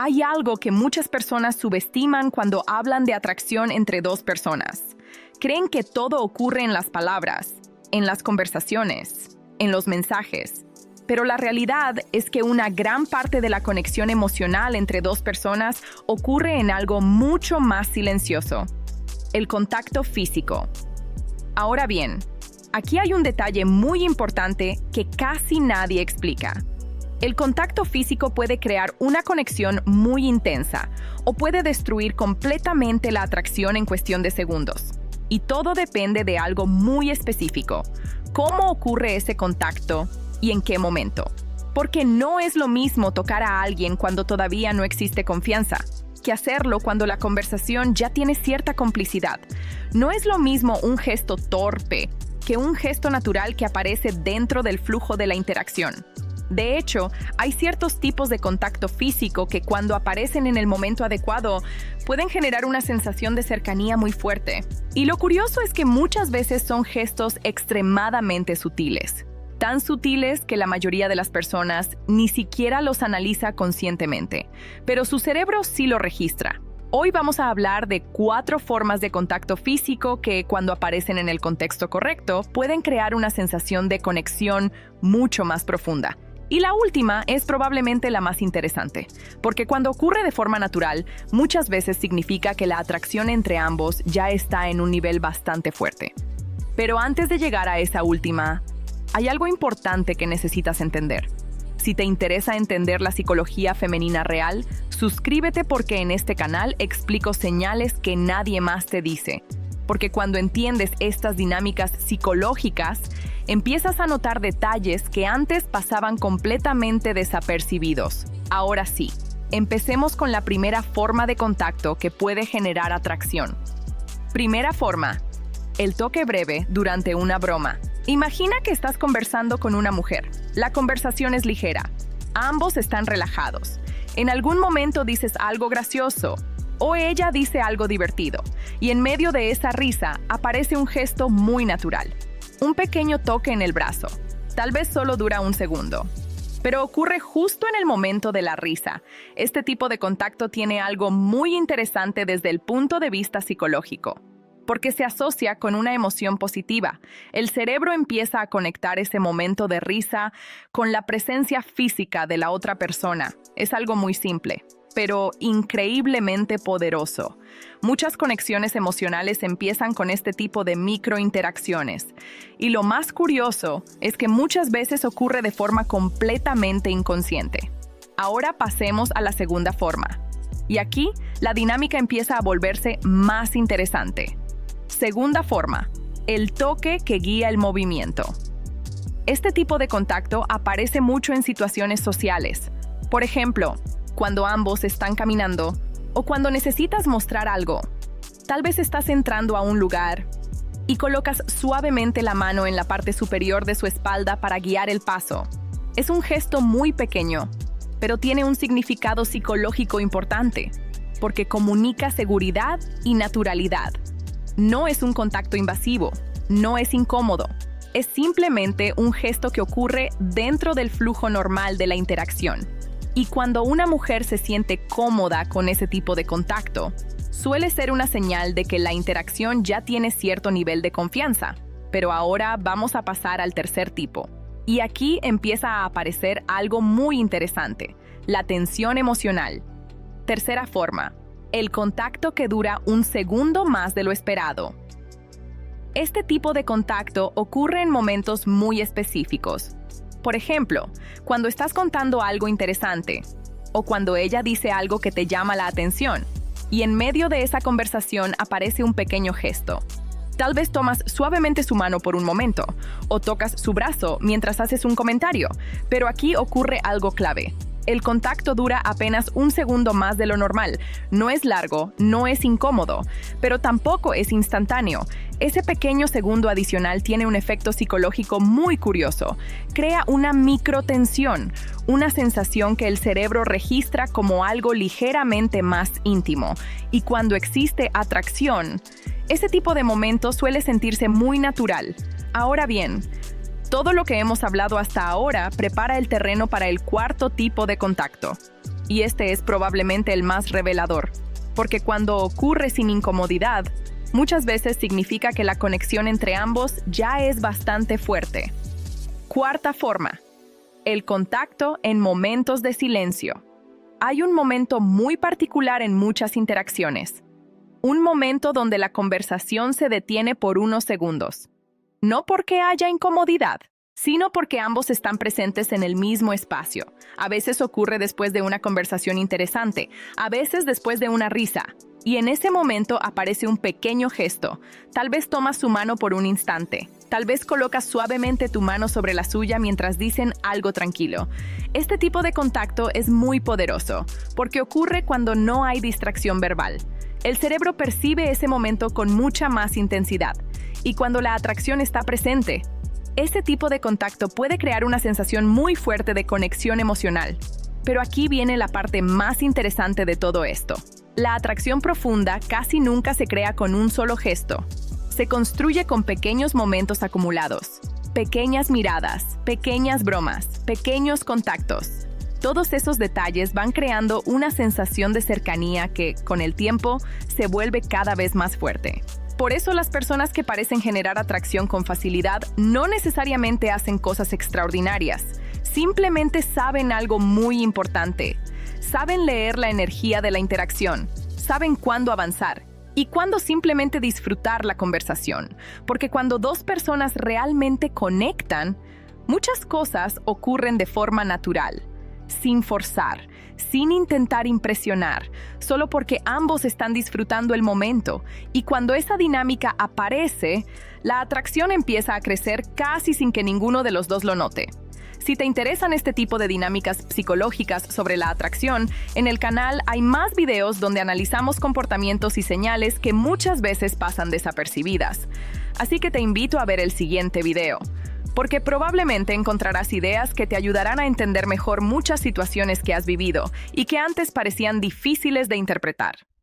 Hay algo que muchas personas subestiman cuando hablan de atracción entre dos personas. Creen que todo ocurre en las palabras, en las conversaciones, en los mensajes. Pero la realidad es que una gran parte de la conexión emocional entre dos personas ocurre en algo mucho más silencioso: el contacto físico. Ahora bien, aquí hay un detalle muy importante que casi nadie explica. El contacto físico puede crear una conexión muy intensa o puede destruir completamente la atracción en cuestión de segundos. Y todo depende de algo muy específico: cómo ocurre ese contacto y en qué momento. Porque no es lo mismo tocar a alguien cuando todavía no existe confianza que hacerlo cuando la conversación ya tiene cierta complicidad. No es lo mismo un gesto torpe que un gesto natural que aparece dentro del flujo de la interacción. De hecho, hay ciertos tipos de contacto físico que cuando aparecen en el momento adecuado pueden generar una sensación de cercanía muy fuerte. Y lo curioso es que muchas veces son gestos extremadamente sutiles. Tan sutiles que la mayoría de las personas ni siquiera los analiza conscientemente, pero su cerebro sí lo registra. Hoy vamos a hablar de 4 formas de contacto físico que, cuando aparecen en el contexto correcto, pueden crear una sensación de conexión mucho más profunda. Y la última es probablemente la más interesante, porque cuando ocurre de forma natural, muchas veces significa que la atracción entre ambos ya está en un nivel bastante fuerte. Pero antes de llegar a esa última, hay algo importante que necesitas entender. Si te interesa entender la psicología femenina real, suscríbete, porque en este canal explico señales que nadie más te dice. Porque cuando entiendes estas dinámicas psicológicas, empiezas a notar detalles que antes pasaban completamente desapercibidos. Ahora sí, empecemos con la primera forma de contacto que puede generar atracción. Primera forma: el toque breve durante una broma. Imagina que estás conversando con una mujer. La conversación es ligera. Ambos están relajados. En algún momento dices algo gracioso o ella dice algo divertido, y en medio de esa risa aparece un gesto muy natural. Un pequeño toque en el brazo. Tal vez solo dura un segundo, pero ocurre justo en el momento de la risa. Este tipo de contacto tiene algo muy interesante desde el punto de vista psicológico, porque se asocia con una emoción positiva. El cerebro empieza a conectar ese momento de risa con la presencia física de la otra persona. Es algo muy simple, pero increíblemente poderoso. Muchas conexiones emocionales empiezan con este tipo de microinteracciones. Y lo más curioso es que muchas veces ocurre de forma completamente inconsciente. Ahora pasemos a la segunda forma. Y aquí la dinámica empieza a volverse más interesante. Segunda forma: el toque que guía el movimiento. Este tipo de contacto aparece mucho en situaciones sociales. Por ejemplo, cuando ambos están caminando o cuando necesitas mostrar algo. Tal vez estás entrando a un lugar y colocas suavemente la mano en la parte superior de su espalda para guiar el paso. Es un gesto muy pequeño, pero tiene un significado psicológico importante, porque comunica seguridad y naturalidad. No es un contacto invasivo, no es incómodo. Es simplemente un gesto que ocurre dentro del flujo normal de la interacción. Y cuando una mujer se siente cómoda con ese tipo de contacto, suele ser una señal de que la interacción ya tiene cierto nivel de confianza. Pero ahora vamos a pasar al tercer tipo. Y aquí empieza a aparecer algo muy interesante: la tensión emocional. Tercera forma: el contacto que dura un segundo más de lo esperado. Este tipo de contacto ocurre en momentos muy específicos. Por ejemplo, cuando estás contando algo interesante, o cuando ella dice algo que te llama la atención, y en medio de esa conversación aparece un pequeño gesto. Tal vez tomas suavemente su mano por un momento, o tocas su brazo mientras haces un comentario, pero aquí ocurre algo clave. El contacto dura apenas un segundo más de lo normal. No es largo, no es incómodo, pero tampoco es instantáneo. Ese pequeño segundo adicional tiene un efecto psicológico muy curioso. Crea una microtensión, una sensación que el cerebro registra como algo ligeramente más íntimo. Y cuando existe atracción, ese tipo de momento suele sentirse muy natural. Ahora bien, todo lo que hemos hablado hasta ahora prepara el terreno para el cuarto tipo de contacto: Y este es probablemente el más revelador, porque cuando ocurre sin incomodidad, muchas veces significa que la conexión entre ambos ya es bastante fuerte. Cuarta forma, el contacto en momentos de silencio. Hay un momento muy particular en muchas interacciones. Un momento donde la conversación se detiene por unos segundos. No porque haya incomodidad, sino porque ambos están presentes en el mismo espacio. A veces ocurre después de una conversación interesante, a veces después de una risa. Y en ese momento aparece un pequeño gesto. Tal vez tomas su mano por un instante. Tal vez colocas suavemente tu mano sobre la suya mientras dicen algo tranquilo. Este tipo de contacto es muy poderoso, porque ocurre cuando no hay distracción verbal. El cerebro percibe ese momento con mucha más intensidad. Y cuando la atracción está presente, este tipo de contacto puede crear una sensación muy fuerte de conexión emocional. Pero aquí viene la parte más interesante de todo esto. La atracción profunda casi nunca se crea con un solo gesto. Se construye con pequeños momentos acumulados, pequeñas miradas, pequeñas bromas, pequeños contactos. Todos esos detalles van creando una sensación de cercanía que, con el tiempo, se vuelve cada vez más fuerte. Por eso las personas que parecen generar atracción con facilidad no necesariamente hacen cosas extraordinarias. Simplemente saben algo muy importante. Saben leer la energía de la interacción, saben cuándo avanzar y cuándo simplemente disfrutar la conversación. Porque cuando dos personas realmente conectan, muchas cosas ocurren de forma natural, sin forzar, sin intentar impresionar, solo porque ambos están disfrutando el momento. Y cuando esa dinámica aparece, la atracción empieza a crecer casi sin que ninguno de los dos lo note. Si te interesan este tipo de dinámicas psicológicas sobre la atracción, en el canal hay más videos donde analizamos comportamientos y señales que muchas veces pasan desapercibidas. Así que te invito a ver el siguiente video, porque probablemente encontrarás ideas que te ayudarán a entender mejor muchas situaciones que has vivido y que antes parecían difíciles de interpretar.